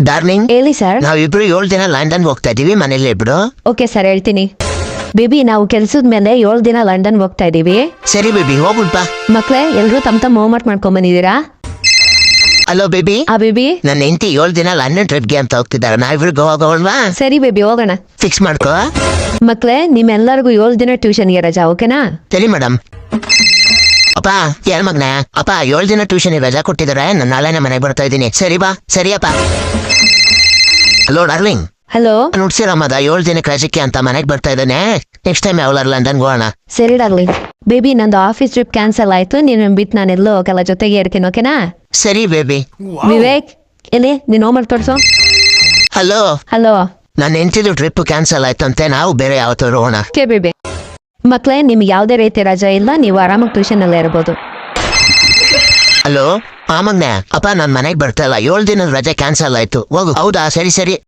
Darling, ಹೇಳಿ sir. ನಾವಿಬ್ರು 7 ದಿನ ಲಂಡನ್ ಹೋಗ್ತಾ ಇದೀವಿ, ಮನೇಲಿ ಇಬ್ರು. ಓಕೆ ಸರ್, ಹೇಳ್ತೀನಿ. ಬೇಬಿ, ನಾವು ಕೆಲ್ಸದ ಮೇಲೆ 7 ದಿನ ಲಂಡನ್ ಹೋಗ್ತಾ ಇದೀವಿ. ಸರಿ ಬೇಬಿ, ಹೋಗುಣ್ಪಾ. ಮಕ್ಳೇ, ಎಲ್ರು ತಮ್ಮ ಹೋಮ್ವರ್ಕ್ ಮಾಡ್ಕೊಂಡ್ ಬಂದಿದ್ದೀರಾ? Hello baby. ಬೇಬಿ, ನನ್ನ ಹೆಂಡತಿ 7 ದಿನ ಲಂಡನ್ ಟ್ರಿಪ್ಗೆ ಅಂತ ಹೋಗ್ತಿದ್ದಾರೆ. ನಾವಿಬ್ರು ಹೋಗೋಣವಾ? ಸರಿ ಬೇಬಿ, ಹೋಗೋಣ. ಫಿಕ್ಸ್ ಮಾಡ್ಕೋ. ಮಕ್ಳೇ, ನಿಮ್ಮೆಲ್ಲರಿಗೂ 7 ದಿನ ಟ್ಯೂಷನ್ಗೆ ರಜಾ, ಓಕೆನಾ? ಸರಿ ಮೇಡಮ್. ಅಪ್ಪ, ಯಾರ ಮಗ್ನ? ಅಪ್ಪ, 7 ದಿನ ಟ್ಯೂಷನ್ ರಜಾ ಕೊಟ್ಟಿದ್ದಾರೆ. ನಾನು ನಾಳೆನೆ ಮನೆಗೆ ಬರ್ತಾ ಇದ್ದೀನಿ. ಸರಿ ಬಾ. ಸರಿಯಪ್ಪ. Hello darling, hello. ನುಡ್ಸಿರಮ್ಮದ 7 ದಿನಕ್ಕೆ ರಜಕ್ಕೆ ಅಂತ ಮನೆಗೆ ಬರ್ತಾ ಇದ್ದಾನೆ. ನೆಕ್ಸ್ಟ್ ಟೈಮ್ ಯಾವಲಾರ ಲಂಡನ್ ಹೋಗೋಣ. ಸರಿ ಡಾರ್ಲಿಂಗ್. ಬೇಬಿ, ನಂದು ಆಫೀಸ್ ಟ್ರಿಪ್ ಕ್ಯಾನ್ಸಲ್ ಆಯ್ತು. ನೀನು ಬಿಟ್ಟು ನಾನೆಲ್ಲೋ ಹೋಗಲ್ಲ, ಜೊತೆಗೆ ಇರ್ತೀನಿ, ಓಕೆನಾ? ಸರಿ ಬೇಬಿ. ವಿವೇಕ್, ಎಲ್ಲಿ ನೀನ್ ಹೋಮ್ವರ್ಕ್ ತೋರ್ಸು. ಹಲೋ. ಹಲೋ. ನನ್ನ ಹೆಂಡತಿದು ಟ್ರಿಪ್ ಕ್ಯಾನ್ಸಲ್ ಆಯ್ತು ಅಂತೆ. ನಾವು ಬೇರೆ ಯಾವತ್ತಾದ್ರು ಹೋಗೋಣ. Okay baby. ಮಕ್ಳೇ, ನಿಮ್ಗೆ ಯಾವುದೇ ರೀತಿ ರಜಾ ಇಲ್ಲ, ನೀವು ಆರಾಮಾಗಿ ಟ್ಯೂಷನ್ ಅಲ್ಲೇ ಇರ್ಬೋದು. ಹಲೋ. ಮಗ್ನೆ, ಅಪ್ಪ, ನಾನ್ ಮನೆಗೆ ಬರ್ತಾ ಇಲ್ಲ. 7 ದಿನದ ರಜೆ ಕ್ಯಾನ್ಸಲ್ ಆಯ್ತು. ಹೋಗು. ಹೌದಾ? ಸರಿ ಸರಿ.